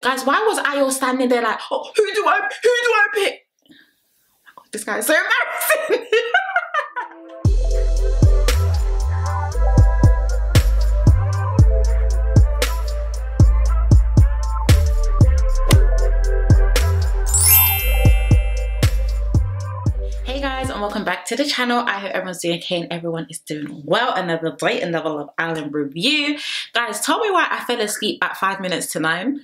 Guys, why was AYO standing there like, oh, who do I pick? Oh my God, this guy is so embarrassing. Hey guys, and welcome back to the channel. I hope everyone's doing okay and everyone is doing well. Another day, another Love Island review. Guys, tell me why I fell asleep at 5 minutes to 9.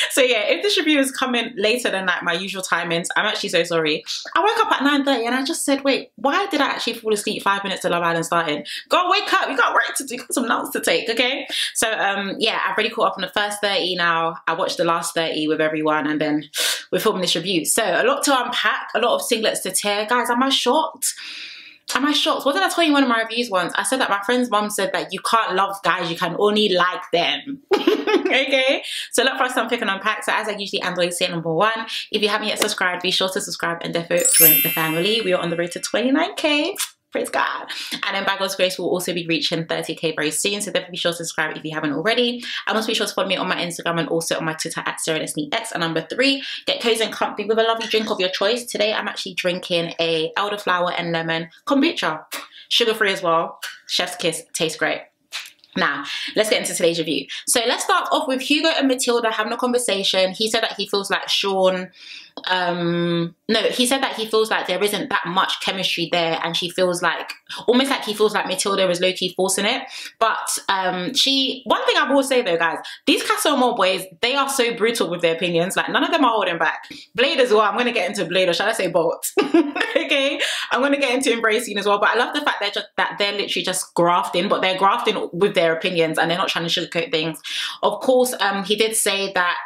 So yeah, if this review is coming later than like my usual timings, I'm actually so sorry. I woke up at 9:30 and I just said, wait, why did I actually fall asleep 5 minutes to Love Island starting? Go wake up, you got work to do, you got some notes to take, okay? So yeah, I've already caught up on the first 30 now. I watched the last 30 with everyone and then we're filming this review. So a lot to unpack, a lot of singlets to tear. Guys, am I shocked? Am I shocked? What did I tell you in one of my reviews once? I said that my friend's mum said that you can't love guys, you can only like them. Okay? So look for us to unpick and unpack. So as I usually am, always say number one, if you haven't yet subscribed, be sure to subscribe and definitely join the family. We are on the road to 29k. Praise God. And then by God's grace, we'll also be reaching 30k very soon. So definitely be sure to subscribe if you haven't already. And also be sure to follow me on my Instagram and also on my Twitter at Ciaran S11. And number 3, get cozy and comfy with a lovely drink of your choice. Today, I'm actually drinking a elderflower and lemon kombucha. Sugar-free as well. Chef's kiss. Tastes great. Now, let's get into today's review. So let's start off with Hugo and Matilda having a conversation. He said that he feels like Sean, he said that he feels like there isn't that much chemistry there, and she feels like, almost like he feels like Matilda is low-key forcing it. But one thing I will say though, guys, these Casa Amor boys, they are so brutal with their opinions. Like, none of them are holding back. Blade as well, I'm going to get into Blade, or shall I say Bolt? Okay, I'm going to get into Embracing as well. But I love the fact that they're literally just grafting, but they're grafting with their opinions and they're not trying to sugarcoat things. Of course, he did say that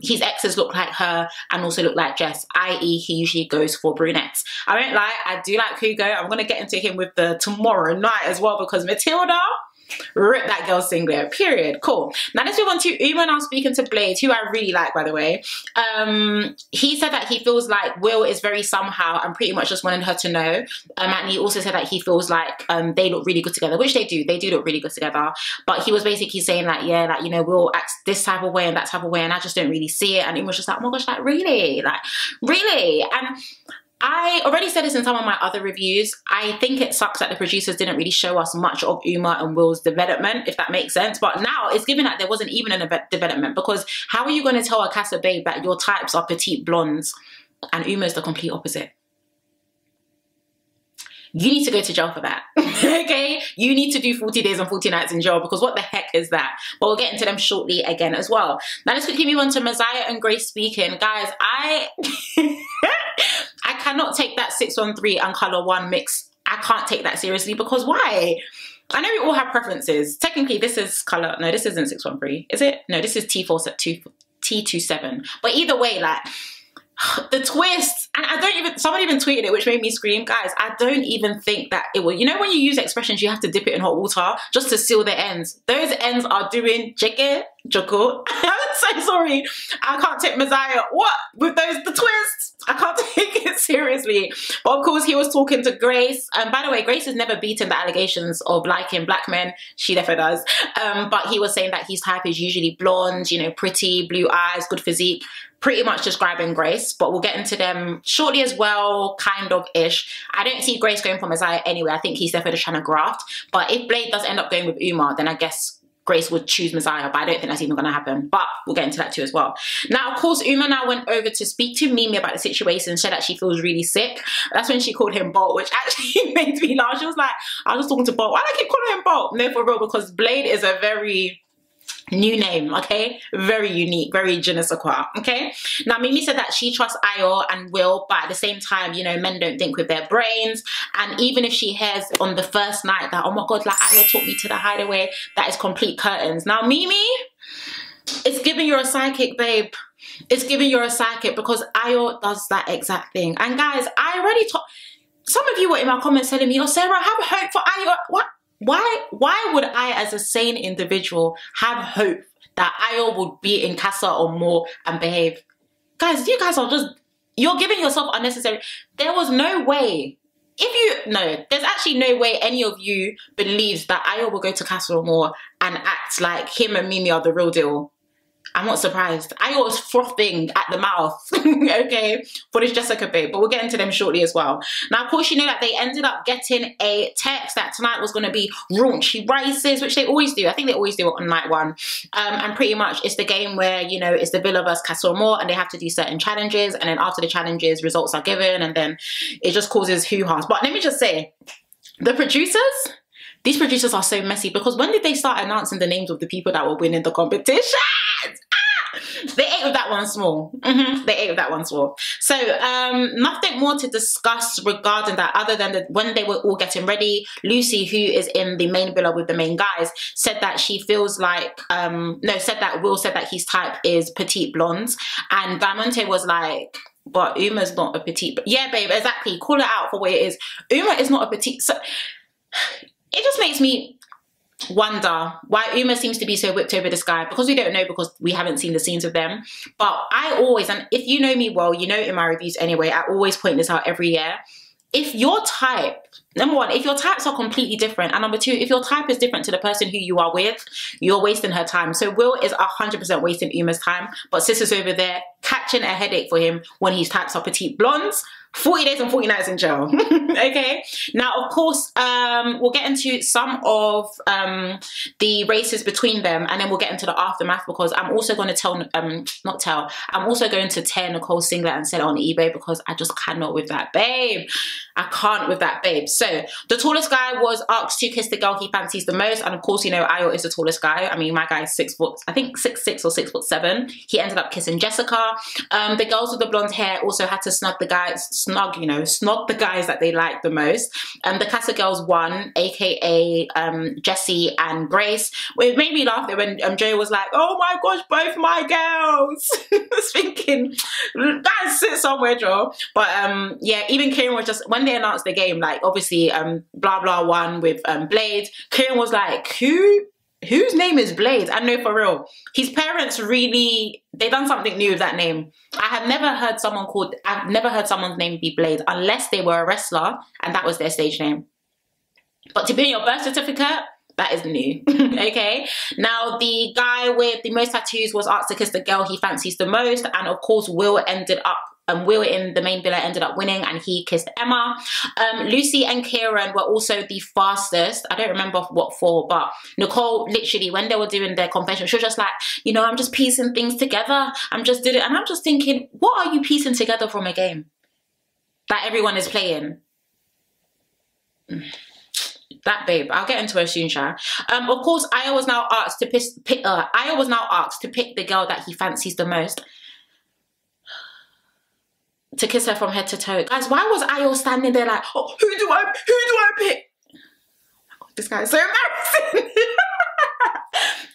his exes look like her and also look like Jess, i.e. he usually goes for brunettes. I won't lie, I do like Hugo. I'm going to get into him with the tomorrow night as well, because Matilda, rip that girl singlet, period. Cool. Now let's move on to Uma now speaking to Blade, who I really like, by the way. He said that he feels like Will is very somehow and pretty much just wanted her to know. And he also said that he feels like they look really good together, which they do. They do look really good together. But he was basically saying like, yeah, like, you know, Will acts this type of way and that type of way, and I just don't really see it. And he was just like, oh my gosh, like, really? Like, really? And I already said this in some of my other reviews. I think it sucks that the producers didn't really show us much of Uma and Will's development, if that makes sense. But now it's given that there wasn't even a development, because how are you going to tell a Casa babe that your types are petite blondes and Uma's the complete opposite? You need to go to jail for that. Okay? You need to do 40 days and 40 nights in jail, because what the heck is that? But we'll get into them shortly again as well. Now let's quickly move on to Messiah and Grace speaking. Guys, I cannot take that 613 and Color 1 mix. I can't take that seriously, because why? I know we all have preferences. Technically, this is color. No, this isn't 613. Is it? No, this is T27. But either way, like, the twist, and I don't even, someone even tweeted it, which made me scream. Guys, I don't even think that it will, you know, when you use expressions, you have to dip it in hot water just to seal the ends. Those ends are doing joko. I'm so sorry. I can't take Messiah. What? With the twists? I can't take it seriously. But of course, he was talking to Grace. And by the way, Grace has never beaten the allegations of liking black men. She definitely does. But he was saying that his type is usually blonde, you know, pretty, blue eyes, good physique. Pretty much describing Grace, but we'll get into them shortly as well, kind of-ish. I don't see Grace going for Messiah anyway. I think he's definitely trying to graft. But if Blade does end up going with Uma, then I guess Grace would choose Messiah, but I don't think that's even going to happen. But we'll get into that too as well. Now, of course, Uma now went over to speak to Mimi about the situation, said that she feels really sick. That's when she called him Bolt, which actually made me laugh. She was like, I was talking to Bolt. Why do I keep calling him Bolt? No, for real, because Blade is a very new name, okay? Very unique, very je ne sais quoi, okay? Now, Mimi said that she trusts AYO and Will, but at the same time, you know, men don't think with their brains. And even if she hears on the first night that, oh my God, like, AYO took me to the hideaway, that is complete curtains. Now, Mimi, it's giving you're a psychic, babe. It's giving you're a psychic, because AYO does that exact thing. And guys, I already told, some of you were in my comments telling me, oh, Sarah, have hope for AYO. What? Why would I, as a sane individual, have hope that AYO would be in Casa Amor and behave? Guys, you guys are just, you're giving yourself unnecessary. There was no way. There's actually no way any of you believes that AYO will go to Casa Amor and act like him and Mimi are the real deal. I'm not surprised. AYO was frothing at the mouth, okay, for this Jessica babe, but we'll get into them shortly as well. Now, of course, you know that they ended up getting a text that tonight was going to be raunchy races, which they always do. I think they always do it on night one. And pretty much it's the game where, you know, it's the Villa versus Casa Amor, and they have to do certain challenges, and then after the challenges, results are given, and then it just causes hoo-has. But let me just say, the producers, these producers are so messy, because when did they start announcing the names of the people that were winning the competition? They ate with that one small. They ate with that one small. So nothing more to discuss regarding that, other than when they were all getting ready, Lucy, who is in the main villa with the main guys, said that she feels like Will said that his type is petite blondes, and Diamante was like, but Uma's not a petite. Yeah, babe, exactly. Call it out for what it is. Uma is not a petite. So it just makes me wonder why Uma seems to be so whipped over this guy, because we don't know, because we haven't seen the scenes of them. But I always, and if you know me well, you know in my reviews anyway, I always point this out every year. If your type, number one, if your types are completely different, and number two, if your type is different to the person who you are with, you're wasting her time. So Will is 100% wasting Uma's time, but Sis is over there catching a headache for him when his types are petite blondes. 40 days and 40 nights in jail. Okay, now of course we'll get into some of the races between them, and then we'll get into the aftermath, because I'm also going to I'm also going to tear Nicole's singlet and sell it on eBay, because I just cannot with that babe. I can't with that babe. So the tallest guy was asked to kiss the girl he fancies the most, and of course, you know, AYO is the tallest guy. I mean, my guy is 6 foot, I think 6'6" or 6'7". He ended up kissing Jessica. The girls with the blonde hair also had to snog the guys that they liked the most. The Casa girls won, aka Jessie and Grace. It made me laugh when Joe was like, oh my gosh, both my girls. I was thinking, guys, sit somewhere, Joe. But yeah, even Ciaran was just, when they announced the game, like obviously blah blah won with Blade. Ciaran was like, whose name is Blade? I know, for real. His parents really, they done something new with that name. I've never heard someone's name be Blade unless they were a wrestler and that was their stage name. But to be on your birth certificate, that is new. Okay. Now the guy with the most tattoos was asked to kiss the girl he fancies the most, and of course Will in the main villa ended up winning, and he kissed Emma. Lucy and Ciaran were also the fastest. I don't remember what for, but Nicole, literally, when they were doing their confession, she was just like, you know, I'm just piecing things together. I'm just doing it. And I'm just thinking, what are you piecing together from a game that everyone is playing? That babe, I'll get into her soon, Sha. Of course, AYO was now asked to pick the girl that he fancies the most, to kiss her from head to toe. Guys, why was AYO standing there like, oh, who do I pick? Oh my God, this guy is so embarrassing.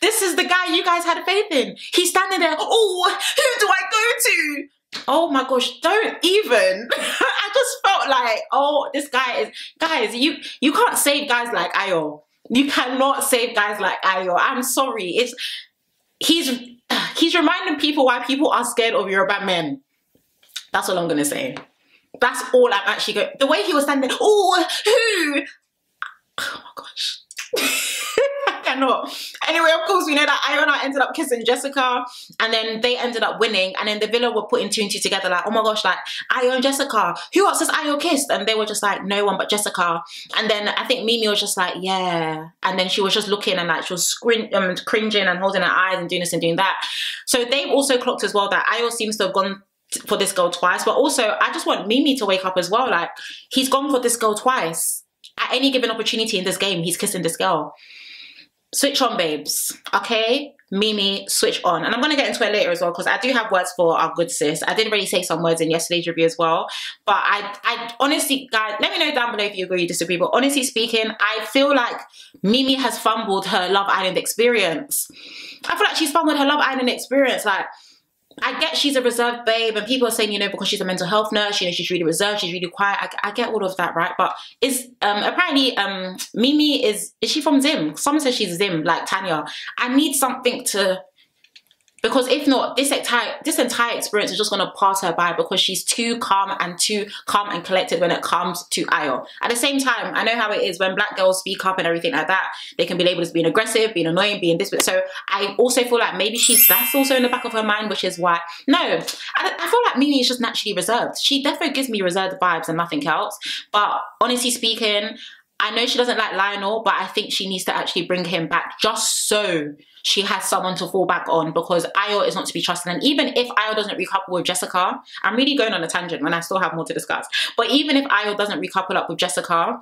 This is the guy you guys had faith in. He's standing there, oh, who do I go to? Oh my gosh, don't even. I just felt like, oh, this guy is, guys, you can't save guys like AYO. You cannot save guys like AYO. I'm sorry. He's reminding people why people are scared of Yoruba men. That's all I'm gonna say. That's all I'm actually going. The way he was standing there, oh, who? Oh my gosh. I cannot. Anyway, of course, we know that AYO ended up kissing Jessica, and then they ended up winning, and then the villa were putting two and two together like, oh my gosh, like AYO and Jessica, who else has AYO kissed? And they were just like, no one but Jessica. And then I think Mimi was just like, yeah. And then she was just looking, and like she was cringing and holding her eyes and doing this and doing that. So they've also clocked as well that AYO seems to have gone for this girl twice, but also I just want Mimi to wake up as well. Like, he's gone for this girl twice. At any given opportunity in this game, he's kissing this girl. Switch on, babes. Okay? Mimi, switch on. And I'm going to get into it later as well, because I do have words for our good sis. I did really say some words in yesterday's review as well. But I honestly, guys, let me know down below if you agree or disagree. But honestly speaking, I feel like Mimi has fumbled her Love Island experience. I feel like she's fumbled her Love Island experience. Like, I get she's a reserved babe, and people are saying, you know, because she's a mental health nurse, you know, she's really reserved, she's really quiet. I get all of that, right? But is apparently Mimi is she from Zim? Someone says she's Zim, like Tanya. I need something to Because if not, this entire experience is just going to pass her by because she's too calm and collected when it comes to AYO. At the same time, I know how it is when black girls speak up and everything like that. They can be labeled as being aggressive, being annoying, being this. So I also feel like maybe that's also in the back of her mind, which is why. No, I feel like Mimi is just naturally reserved. She definitely gives me reserved vibes and nothing else. But honestly speaking, I know she doesn't like Lionel, but I think she needs to actually bring him back just so she has someone to fall back on, because AYO is not to be trusted. And even if AYO doesn't recouple with Jessica, I'm really going on a tangent when I still have more to discuss. But even if AYO doesn't recouple up with Jessica,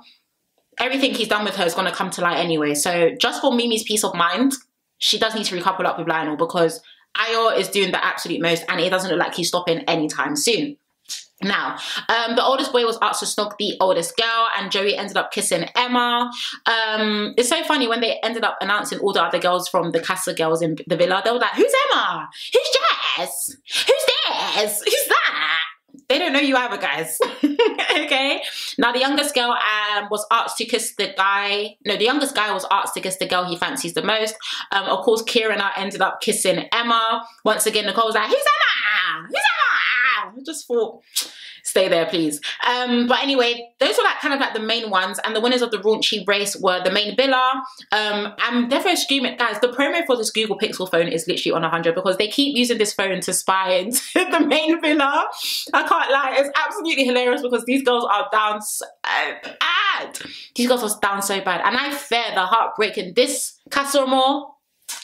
everything he's done with her is going to come to light anyway. So just for Mimi's peace of mind, she does need to recouple up with Lionel, because AYO is doing the absolute most and it doesn't look like he's stopping anytime soon. Now, the oldest boy was asked to snog the oldest girl, and Joey ended up kissing Emma. It's so funny when they ended up announcing all the other girls from the Casa girls in the villa. They were like, who's Emma? Who's Jess? Who's this? Who's that? They don't know you either, guys. Okay. Now, the youngest girl was asked to kiss the guy. No, the youngest guy was asked to kiss the girl he fancies the most. Of course, Ciaran ended up kissing Emma. Once again, Nicole was like, who's Emma? Who's Emma? I just thought, stay there, please. But anyway, those were like kind of like the main ones, and the winners of the raunchy race were the main villa. I'm definitely screaming, guys, the promo for this Google Pixel phone is literally on 100 because they keep using this phone to spy into the main villa. I can't lie, it's absolutely hilarious because these girls are down so bad. These girls are down so bad, and I fear the heartbreak in this Casa Amor.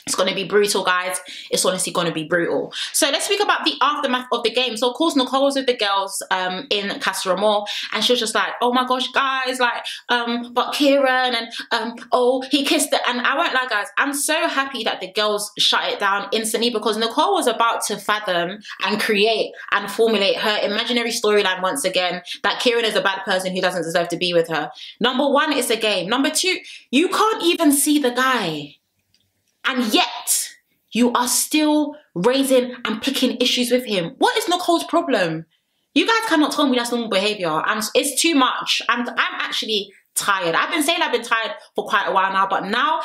It's going to be brutal, guys. It's honestly going to be brutal. So let's speak about the aftermath of the game. So of course, Nicole was with the girls in Casa Amor, and she was just like, oh my gosh, guys, like, but Ciaran and oh, he kissed it. And I won't lie, guys, I'm so happy that the girls shut it down instantly, because Nicole was about to fathom and create and formulate her imaginary storyline once again, that Ciaran is a bad person who doesn't deserve to be with her. Number one, it's a game. Number two, you can't even see the guy. And yet, you are still raising and picking issues with him. What is Nicole's problem? You guys cannot tell me that's normal behavior. It's too much. I'm actually tired. I've been saying I've been tired for quite a while now, but now,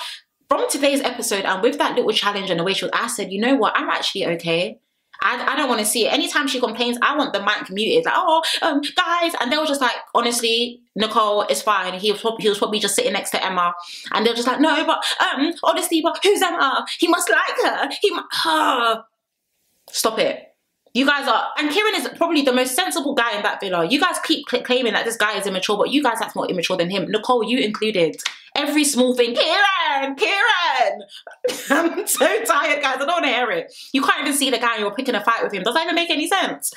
from today's episode and with that little challenge and the way she was, I said, you know what? I'm actually okay. I don't want to see it. Anytime she complains, I want the mic muted. Like, oh, guys. And they were just like, honestly, Nicole, it's fine. He was probably just sitting next to Emma. And they were just like, no, but, honestly, but who's Emma? He must like her. Stop it. You guys are, and Ciaran is probably the most sensible guy in that villa. You guys keep claiming that this guy is immature, but you guys that's more immature than him. Nicole, you included. Every small thing, Ciaran! I'm so tired, guys. I don't want to hear it. You can't even see the guy and you're picking a fight with him. Does that even make any sense?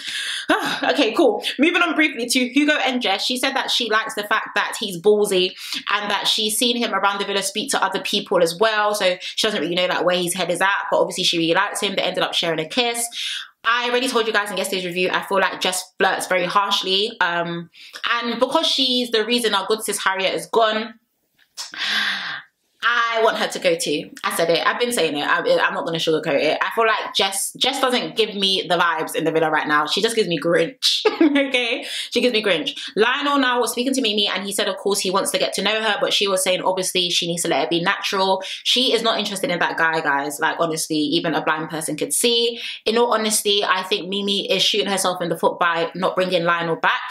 Okay, cool. Moving on briefly to Hugo and Jess. She said that she likes the fact that he's ballsy and that she's seen him around the villa speak to other people as well. So she doesn't really know like where his head is at, but obviously she really likes him. They ended up sharing a kiss. I already told you guys in yesterday's review, I feel like Jess flirts very harshly. And because she's the reason our good sis Harriet is gone, I want her to go too. I said it. I've been saying it. I'm not going to sugarcoat it. I feel like Jess doesn't give me the vibes in the villa right now. She just gives me Grinch. Okay? She gives me Grinch. Lionel now was speaking to Mimi and he said, of course, he wants to get to know her, but she was saying, obviously, she needs to let it be natural. She is not interested in that guy, guys. Like, honestly, even a blind person could see. In all honesty, I think Mimi is shooting herself in the foot by not bringing Lionel back.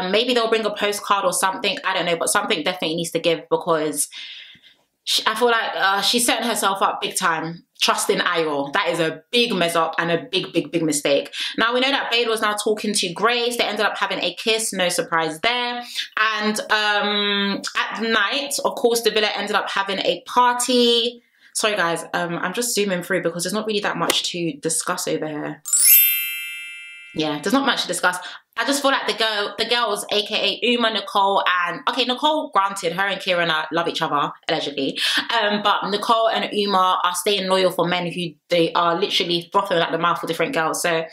Maybe they'll bring a postcard or something. I don't know, but something definitely needs to give, because I feel like she's setting herself up big time, trusting AYO. That is a big mess up and a big mistake. Now, we know that Bade was now talking to Grace. They ended up having a kiss, no surprise there. And at night, of course, the villa ended up having a party. Sorry, guys, I'm just zooming through because there's not really that much to discuss over here. Yeah, there's not much to discuss. I just feel like the girls, aka Uma, Nicole, and okay, Nicole, granted, her and Ciaran love each other allegedly, but Nicole and Uma are staying loyal for men who they are literally frothing at the mouth for different girls. So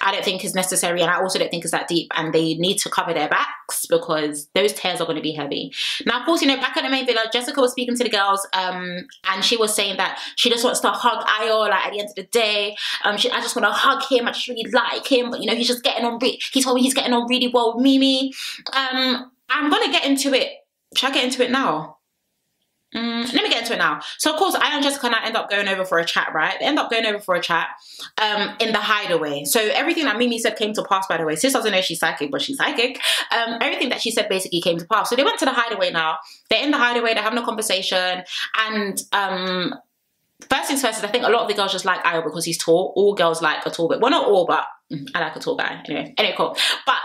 I don't think it's necessary, and I also don't think it's that deep. And they need to cover their backs because those tears are going to be heavy. Now, of course, you know, back at the main villa, Jessica was speaking to the girls, and she was saying that she just wants to hug AYO. Like at the end of the day, I just want to hug him. I just really like him, but you know, he's just getting on. He told me he's getting on really well with Mimi. I'm gonna get into it. Should I get into it now? Let me get into it now. So of course, I and Jessica and I end up going over for a chat, right? They end up going over for a chat in the hideaway. So everything that Mimi said came to pass, by the way. Sis doesn't know she's psychic, but she's psychic. Everything that she said basically came to pass. So they went to the hideaway now. They're in the hideaway, they're having a conversation. And first things first is I think a lot of the girls just like AYO because he's tall. All girls like a tall bit. Well, not all, but I like a tall guy. Anyway, cool. But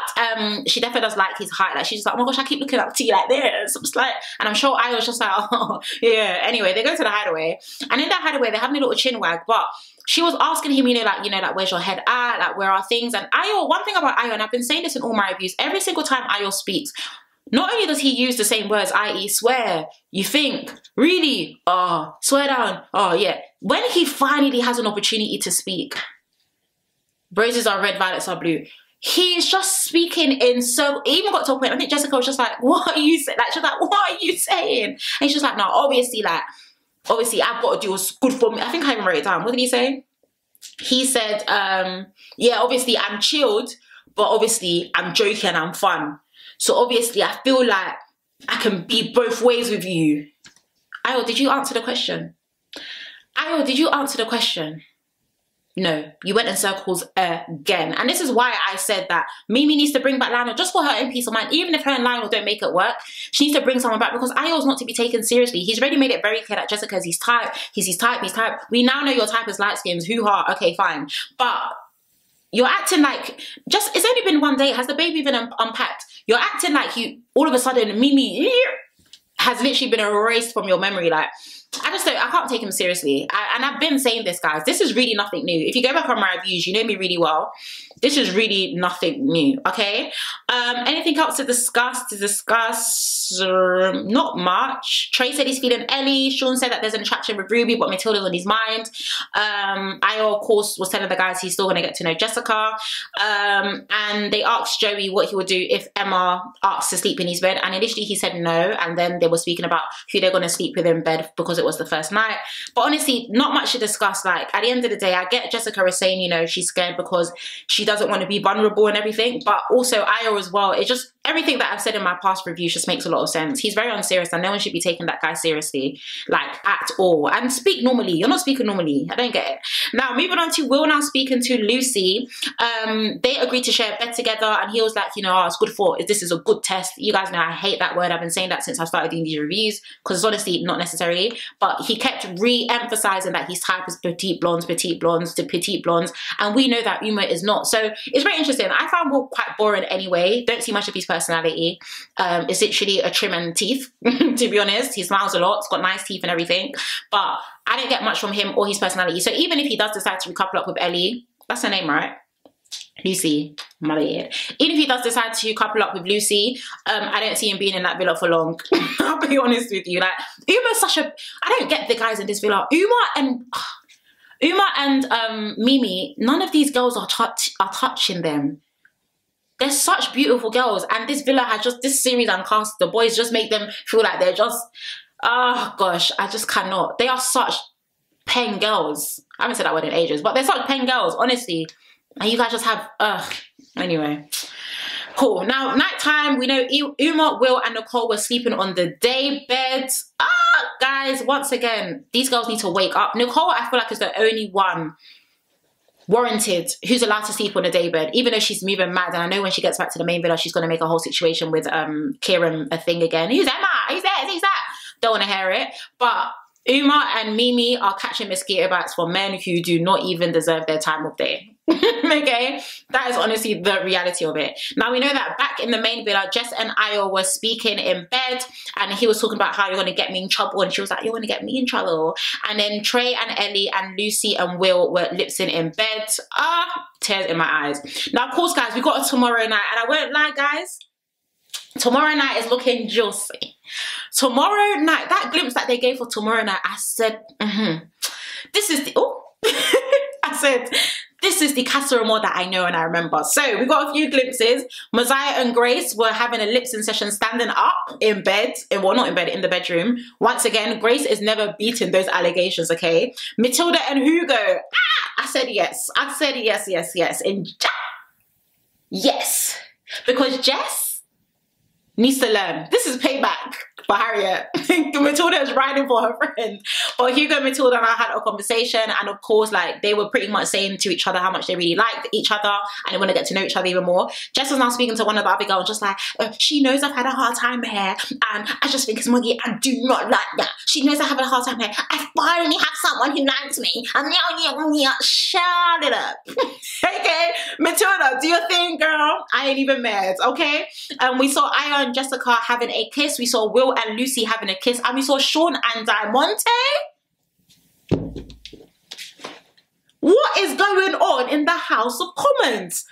she definitely does like his height. Like she's just like, oh my gosh, I keep looking up to you like this. I'm just like, and I'm sure AYO's just like, oh yeah. Anyway, they go to the hideaway, and in that hideaway they're having a little chin wag. But she was asking him, like where's your head at? Like where are things? And AYO, one thing about AYO, and I've been saying this in all my reviews, every single time AYO speaks, not only does he use the same words, i.e. swear, you think, really, oh, swear down, oh yeah. When he finally has an opportunity to speak, roses are red, violets are blue, he's just speaking in so, it even got to a point, I think Jessica was just like, what are you saying? Like, she's like, what are you saying? And he's just like, no, obviously I've got to do what's good for me. I think I even wrote it down. What did he say? He said, yeah, obviously I'm chilled, but obviously I'm joking, I'm fun. So obviously I feel like I can be both ways with you. AYO, did you answer the question? AYO, did you answer the question? No, you went in circles again. And this is why I said that Mimi needs to bring back Lionel just for her own peace of mind. Even if her and Lionel don't make it work, she needs to bring someone back because AYO's not to be taken seriously. He's already made it very clear that Jessica is his type. He's his type, he's type. We now know your type is light skins. Hoo-ha, okay, fine. But you're acting like, it's only been one day. Has the baby been unpacked? You're acting like all of a sudden, Mimi has literally been erased from your memory. Like, I can't take him seriously. And I've been saying this, guys. This is really nothing new. If you go back on my reviews, you know me really well. This is really nothing new, okay? Anything else to discuss? Not much. Trey said he's feeling Ellie. Sean said that there's an attraction with Ruby, but Matilda's on his mind. AYO, of course, was telling the guys he's still going to get to know Jessica. And they asked Joey what he would do if Emma asked to sleep in his bed. And initially he said no. And then they were speaking about who they're going to sleep with in bed because it was the first night. But honestly, not much to discuss. Like, at the end of the day, I get Jessica is saying, she's scared because she doesn't want to be vulnerable and everything. But also AYO as well. It just, everything that I've said in my past reviews just makes a lot of sense. He's very unserious and no one should be taking that guy seriously, like, at all. And speak normally. You're not speaking normally. I don't get it. Now, moving on to Will now speaking to Lucy. They agreed to share a bed together and he was like, oh, it's good for, this is a good test. You guys know I hate that word. I've been saying that since I started doing these reviews because it's honestly not necessarily. But he kept re-emphasizing that his type is petite blondes to petite blondes. And we know that Uma is not. So it's very interesting. I found Will quite boring anyway. Don't see much of his personality. It's literally a trim and teeth, to be honest. He smiles a lot. He's got nice teeth and everything. But I didn't get much from him or his personality. So even if he does decide to recouple up with Ellie, that's her name, right? Lucy, my bad. Even if he does decide to couple up with Lucy, I don't see him being in that villa for long. I'll be honest with you. Like, Uma's such a, I don't get the guys in this villa. Uma and Mimi, none of these girls are touching them. They're such beautiful girls, and this villa has just, this series and cast, the boys just make them feel like they're just, oh gosh, I just cannot. They are such pen girls. I haven't said that word in ages, but they're such pen girls, honestly. And you guys just have, anyway. Cool. Now, nighttime, we know Uma, Will, and Nicole were sleeping on the day beds. Guys, once again, these girls need to wake up. Nicole, I feel like, is the only one warranted who's allowed to sleep on a day bed, even though she's moving mad. And I know when she gets back to the main villa, she's going to make a whole situation with Ciaran a thing again. Who's Emma? Who's that? Who's that? Don't want to hear it. But Uma and Mimi are catching mosquito bites from men who do not even deserve their time of day. Okay, that is honestly the reality of it. Now we know that back in the main villa, Jess and AYO were speaking in bed, and he was talking about how you're going to get me in trouble, and she was like, you're going to get me in trouble. And then Trey and Ellie and Lucy and Will were lip-syncing in bed. Tears in my eyes. Now of course, guys, we got a tomorrow night, and I won't lie, guys, tomorrow night is looking juicy. Tomorrow night, that glimpse that they gave for tomorrow night, I said, this is the, I said, this is the Casa Amor that I know and I remember. So we got a few glimpses. Mosiah and Grace were having a lip sync session standing up in bed. Well, not in bed, in the bedroom. Once again, Grace is never beating those allegations, okay? Matilda and Hugo. I said yes. I said yes, yes, yes. And yes. Because Jess, needs to learn. This is payback for Harriet. Matilda is riding for her friend. But Hugo, Matilda and I had a conversation, and of course, like, they were pretty much saying to each other how much they really liked each other and they want to get to know each other even more. Jess was now speaking to one of the other girls, just like, she knows I've had a hard time here, and I just think it's muggy. I do not like that. She knows I have a hard time here. I finally have someone who likes me. And shut it up. Okay, Matilda, do your thing, girl. I ain't even mad, okay? We saw AYO and Jessica having a kiss. We saw Will and Lucy having a kiss. And we saw Sean and Diamante. What is going on in the House of Commons?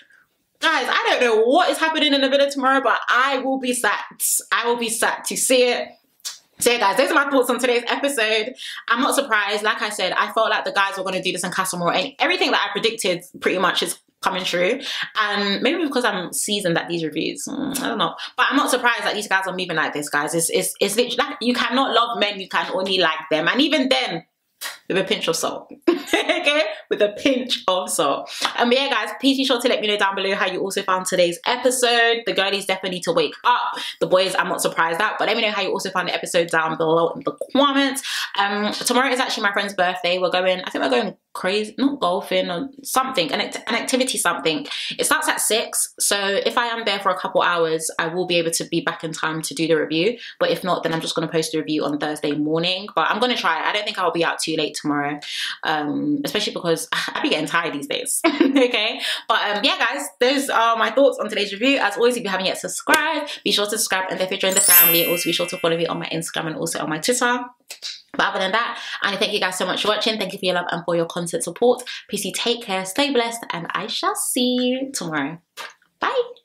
Guys, I don't know what is happening in the villa tomorrow, but I will be sat. I will be sat to see it. So yeah, guys, those are my thoughts on today's episode. I'm not surprised. Like I said, I felt like the guys were going to do this in Casa Amor, and everything that I predicted pretty much is coming true. And maybe because I'm seasoned at these reviews, I don't know, but I'm not surprised that these guys are moving like this, guys. It's literally like, you cannot love men, you can only like them, and even then with a pinch of salt. Okay, with a pinch of salt. But yeah, guys, please be sure to let me know down below how you also found today's episode. The girlies definitely need to wake up. The boys, I'm not surprised at, but let me know how you also found the episode down below in the comments. Tomorrow is actually my friend's birthday. We're going, I think we're going crazy, not golfing or something, an activity something. It starts at 6, so if I am there for a couple hours, I will be able to be back in time to do the review. But if not, then I'm just going to post the review on Thursday morning. But I'm going to try it. I don't think I'll be out too late tomorrow, especially because I be getting tired these days. Okay, but yeah, guys, those are my thoughts on today's review. As always, if you haven't yet subscribed, be sure to subscribe, and if you're joining the family, also be sure to follow me on my Instagram and also on my Twitter. But other than that, I thank you guys so much for watching. Thank you for your love and for your constant support. Peace, take care, stay blessed, and I shall see you tomorrow. Bye.